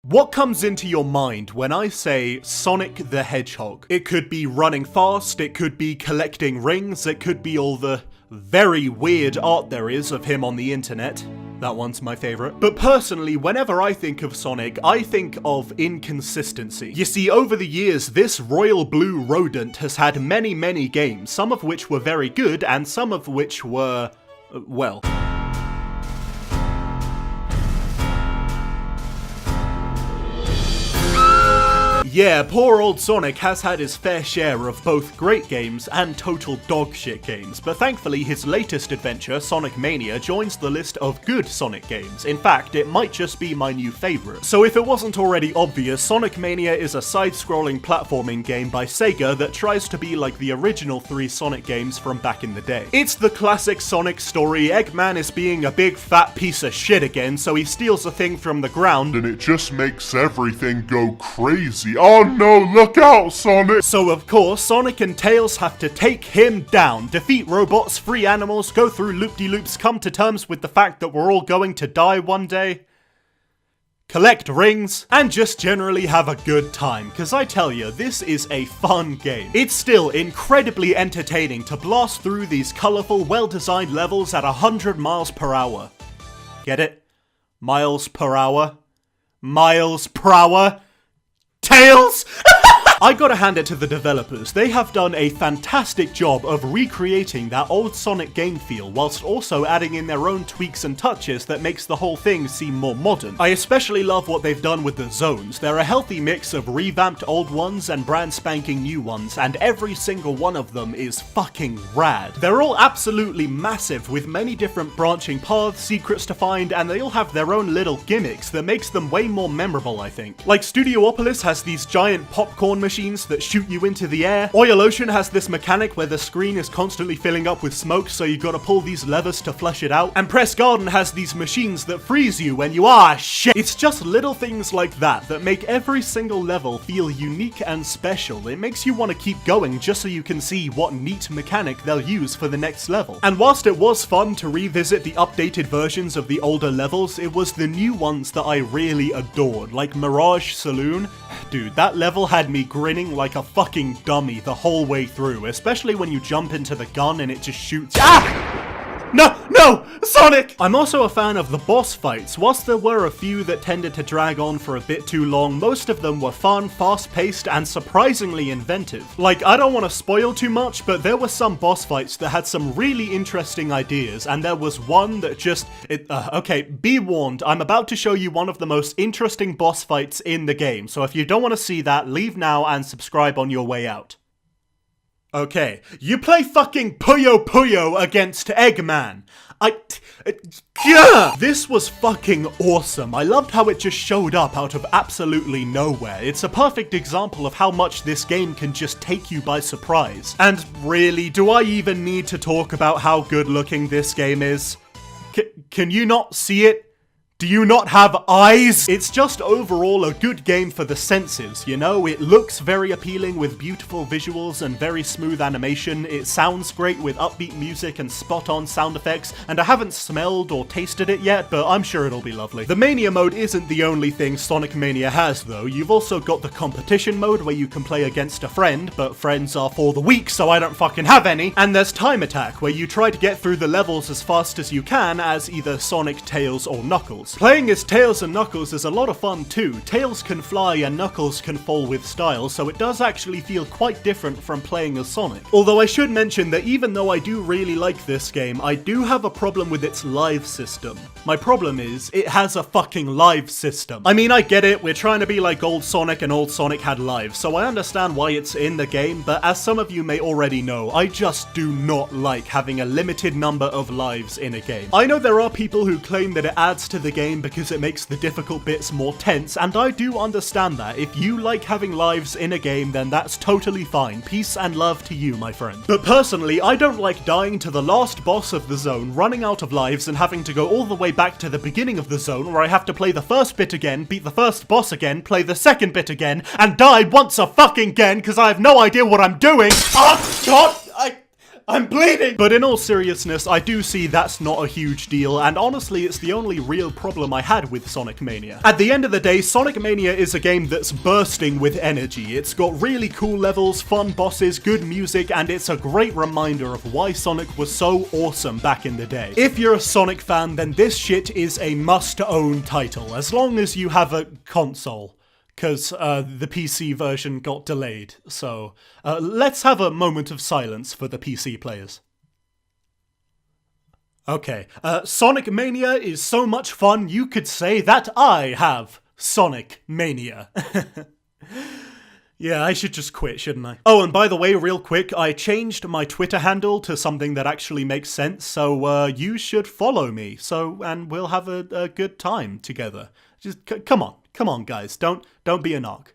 What comes into your mind when I say Sonic the Hedgehog? It could be running fast, it could be collecting rings, it could be all the very weird art there is of him on the internet. That one's my favourite. But personally, whenever I think of Sonic, I think of inconsistency. You see, over the years, this royal blue rodent has had many games, some of which were very good, and some of which were, well... Yeah, poor old Sonic has had his fair share of both great games and total dogshit games, but thankfully his latest adventure, Sonic Mania, joins the list of good Sonic games. In fact, it might just be my new favourite. So if it wasn't already obvious, Sonic Mania is a side-scrolling platforming game by Sega that tries to be like the original 3 Sonic games from back in the day. It's the classic Sonic story. Eggman is being a big fat piece of shit again, so he steals a thing from the ground, and it just makes everything go crazy. Oh no, look out, Sonic! So of course, Sonic and Tails have to take him down, defeat robots, free animals, go through loop-de-loops, come to terms with the fact that we're all going to die one day, collect rings, and just generally have a good time, cause I tell you, this is a fun game. It's still incredibly entertaining to blast through these colourful, well-designed levels at 100 miles per hour. Get it? Miles per hour? Miles per hour? Tails! I gotta hand it to the developers. They have done a fantastic job of recreating that old Sonic game feel, whilst also adding in their own tweaks and touches that makes the whole thing seem more modern. I especially love what they've done with the zones. They're a healthy mix of revamped old ones and brand spanking new ones, and every single one of them is fucking rad. They're all absolutely massive, with many different branching paths, secrets to find, and they all have their own little gimmicks that makes them way more memorable, I think. Like Studiopolis has these giant popcorn machines that shoot you into the air. Oil Ocean has this mechanic where the screen is constantly filling up with smoke, so you gotta pull these levers to flush it out. And Press Garden has these machines that freeze you when you shit. It's just little things like that that make every single level feel unique and special. It makes you want to keep going just so you can see what neat mechanic they'll use for the next level. And whilst it was fun to revisit the updated versions of the older levels, it was the new ones that I really adored, like Mirage Saloon. Dude, that level had me grinning like a fucking dummy the whole way through, especially when you jump into the gun and it just shoots. No! Sonic! I'm also a fan of the boss fights. Whilst there were a few that tended to drag on for a bit too long, most of them were fun, fast-paced, and surprisingly inventive. Like, I don't want to spoil too much, but there were some boss fights that had some really interesting ideas, and there was one that just... okay, be warned, I'm about to show you one of the most interesting boss fights in the game, so if you don't want to see that, leave now and subscribe on your way out. Okay, you play fucking Puyo Puyo against Eggman. This was fucking awesome. I loved how it just showed up out of absolutely nowhere. It's a perfect example of how much this game can just take you by surprise. And really, do I even need to talk about how good looking this game is? Can you not see it? Do you not have eyes? It's just overall a good game for the senses, you know? It looks very appealing with beautiful visuals and very smooth animation. It sounds great with upbeat music and spot-on sound effects, and I haven't smelled or tasted it yet, but I'm sure it'll be lovely. The Mania mode isn't the only thing Sonic Mania has, though. You've also got the competition mode where you can play against a friend, but friends are for the weak, so I don't fucking have any. And there's Time Attack, where you try to get through the levels as fast as you can as either Sonic, Tails, or Knuckles. Playing as Tails and Knuckles is a lot of fun too. Tails can fly and Knuckles can fall with style, so it does actually feel quite different from playing as Sonic. Although I should mention that even though I do really like this game, I do have a problem with its live system. My problem is, it has a fucking live system. I mean, I get it, we're trying to be like old Sonic and old Sonic had lives, so I understand why it's in the game, but as some of you may already know, I just do not like having a limited number of lives in a game. I know there are people who claim that it adds to the game because it makes the difficult bits more tense, and I do understand that. If you like having lives in a game, then that's totally fine. Peace and love to you, my friend. But personally, I don't like dying to the last boss of the zone, running out of lives, and having to go all the way back to the beginning of the zone, where I have to play the first bit again, beat the first boss again, play the second bit again, and die once a fucking again, because I have no idea what I'm doing. Oh, God! I'm bleeding! But in all seriousness, I do see that's not a huge deal, and honestly, it's the only real problem I had with Sonic Mania. At the end of the day, Sonic Mania is a game that's bursting with energy. It's got really cool levels, fun bosses, good music, and it's a great reminder of why Sonic was so awesome back in the day. If you're a Sonic fan, then this shit is a must-own title, as long as you have a console. Because the PC version got delayed. So let's have a moment of silence for the PC players. Okay, Sonic Mania is so much fun you could say that I have Sonic Mania. Yeah, I should just quit, shouldn't I? Oh, and by the way, real quick, I changed my Twitter handle to something that actually makes sense, so you should follow me, and we'll have a good time together. Just come on, guys, don't be a nog.